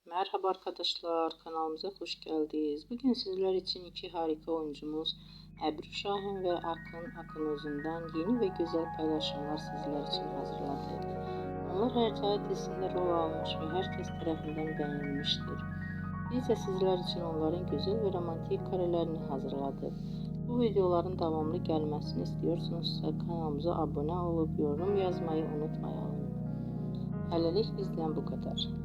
Merhaba arkadaşlar, kanalımıza hoş geldiniz. Bugün sizler için iki harika oyuncumuz Ebru Şahin ve Akın Akınözü'nden yeni ve güzel paylaşımlar sizler için hazırladık. Onlar Hercai dizisinde rol almış ve herkes tarafından beğenilmiştir. Biz de sizler için onların güzel ve romantik karelerini hazırladık. Bu videoların devamlı gelmesini istiyorsanızsa kanalımıza abone olup yorum yazmayı unutmayalım. Hələlik bizden bu kadar.